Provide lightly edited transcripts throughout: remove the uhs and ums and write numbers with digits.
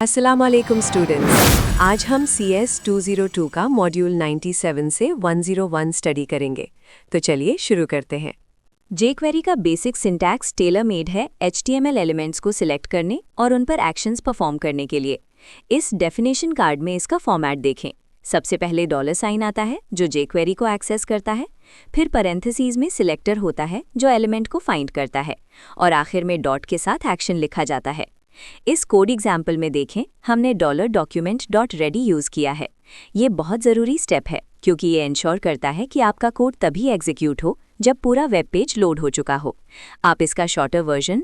अस्सलाम वालेकुम स्टूडेंट्स। आज हम CS 202 का मॉड्यूल 97 से 101 स्टडी करेंगे। तो चलिए शुरू करते हैं। jQuery का बेसिक सिंटैक्स टेलर मेड है HTML एलिमेंट्स को सिलेक्ट करने और उन पर एक्शंस परफॉर्म करने के लिए। इस डेफिनेशन कार्ड में इसका फॉर्मेट देखें। सबसे पहले $साइन आता है जो jQuery को एक्सेस करता है, फिर पैरेंथेसिस में सिलेक्टर होता है जो एलिमेंट को फाइंड करता है, और आखिर में डॉट के साथ एक्शन लिखा जाता है। इस कोड एग्जाम्पल में देखें, हमने $document.ready यूज़ किया है। ये बहुत ज़रूरी स्टेप है क्योंकि ये इंश्योर करता है कि आपका कोड तभी एग्जीक्यूट हो जब पूरा वेब पेज लोड हो चुका हो। आप इसका शॉर्टर वर्जन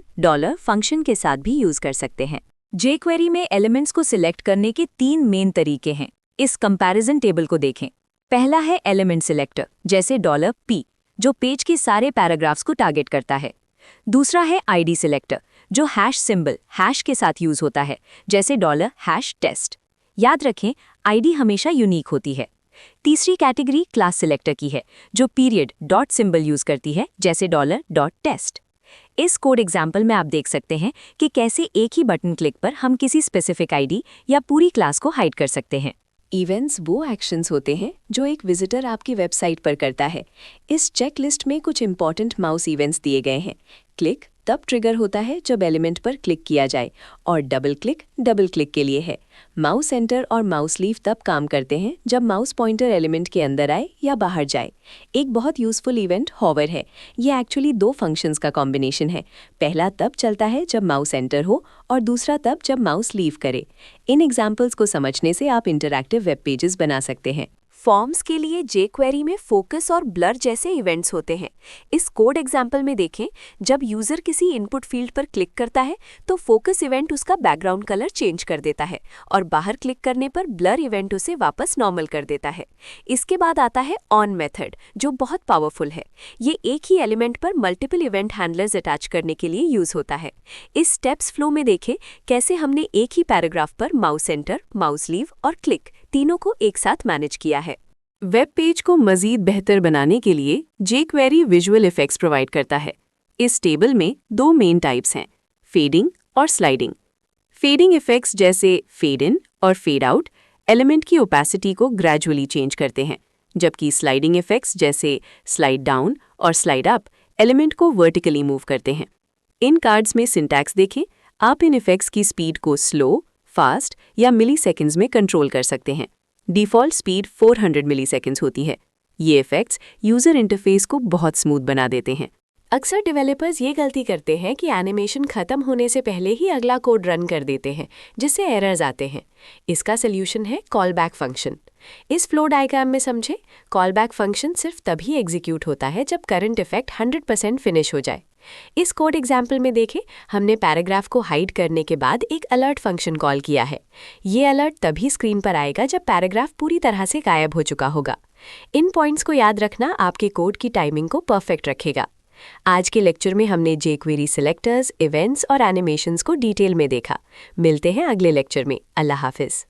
$फंक्शन के साथ भी यूज़ कर सकते हैं। jQuery में एलिमेंट्स को सिलेक्ट करने के 3 मेन तरीके हैं। इस कंपैरिजन टेबल को देखें। पहला है एलिमेंट सिलेक्टर, जैसे $P, जो पेज के सारे पैराग्राफ्स को टारगेट करता है। दूसरा है ID सिलेक्टर, जो हैश सिंबल हैश के साथ यूज होता है, जैसे $#test। याद रखें, ID हमेशा यूनिक होती है। तीसरी कैटेगरी क्लास सिलेक्टर की है, जो पीरियड डॉट सिंबल यूज करती है, जैसे $.test। इस कोड एग्जाम्पल में आप देख सकते हैं कि कैसे एक ही बटन क्लिक पर हम किसी स्पेसिफिक ID या पूरी क्लास को हाइड कर सकते हैं। इवेंट्स वो एक्शंस होते हैं जो एक विजिटर आपकी वेबसाइट पर करता है। इस चेकलिस्ट में कुछ इंपॉर्टेंट माउस इवेंट्स दिए गए हैं। क्लिक तब ट्रिगर होता है जब एलिमेंट पर क्लिक किया जाए, और डबल क्लिक के लिए है। माउस एंटर और माउस लीव तब काम करते हैं जब माउस पॉइंटर एलिमेंट के अंदर आए या बाहर जाए। एक बहुत यूजफुल इवेंट हॉवर है। ये एक्चुअली 2 फंक्शंस का कॉम्बिनेशन है। पहला तब चलता है जब माउस एंटर हो और दूसरा तब जब माउस लीव करे। इन एग्जाम्पल्स को समझने से आप इंटरैक्टिव वेब पेजेस बना सकते हैं। फॉर्म्स के लिए jQuery में फोकस और ब्लर जैसे इवेंट्स होते हैं। इस कोड एग्जाम्पल में देखें, जब यूजर किसी इनपुट फील्ड पर क्लिक करता है तो फोकस इवेंट उसका बैकग्राउंड कलर चेंज कर देता है, और बाहर क्लिक करने पर ब्लर इवेंट उसे वापस नॉर्मल कर देता है। इसके बाद आता है ऑन मेथड, जो बहुत पावरफुल है। ये एक ही एलिमेंट पर मल्टीपल इवेंट हैंडलर्स अटैच करने के लिए यूज होता है। इस स्टेप्स फ्लो में देखें कैसे हमने एक ही पैराग्राफ पर माउस एंटर, माउस लीव और क्लिक तीनों को एक साथ मैनेज किया है। वेब पेज को मज़ीद बेहतर बनाने के लिए jQuery विजुअल इफेक्ट्स प्रोवाइड करता है। इस टेबल में 2 मेन टाइप्स हैं, फेडिंग और स्लाइडिंग। फेडिंग इफेक्ट्स जैसे फेड इन और फेड आउट एलिमेंट की ओपेसिटी को ग्रेजुअली चेंज करते हैं, जबकि स्लाइडिंग इफेक्ट्स जैसे स्लाइड डाउन और स्लाइड अप एलिमेंट को वर्टिकली मूव करते हैं। इन कार्ड्स में सिंटैक्स देखें। आप इन इफेक्ट्स की स्पीड को स्लो, फास्ट या मिली सेकेंड्स में कंट्रोल कर सकते हैं। डिफ़ॉल्ट स्पीड 400 मिलीसेकंड्स होती है। ये इफेक्ट्स यूज़र इंटरफेस को बहुत स्मूथ बना देते हैं। अक्सर डेवलपर्स ये गलती करते हैं कि एनिमेशन खत्म होने से पहले ही अगला कोड रन कर देते हैं, जिससे एरर्स आते हैं। इसका सल्यूशन है कॉल बैक फंक्शन। इस फ्लो डायग्राम में समझे, कॉल बैक फंक्शन सिर्फ तभी एग्जीक्यूट होता है जब करंट इफेक्ट 100% फिनिश हो जाए। इस कोड एग्जाम्पल में देखें, हमने पैराग्राफ को हाइड करने के बाद एक अलर्ट फंक्शन कॉल किया है। ये अलर्ट तभी स्क्रीन पर आएगा जब पैराग्राफ पूरी तरह से गायब हो चुका होगा। इन पॉइंट्स को याद रखना आपके कोड की टाइमिंग को परफेक्ट रखेगा। आज के लेक्चर में हमने jQuery सिलेक्टर्स, इवेंट्स और एनिमेशंस को डिटेल में देखा। मिलते हैं अगले लेक्चर में। अल्लाह हाफिज़।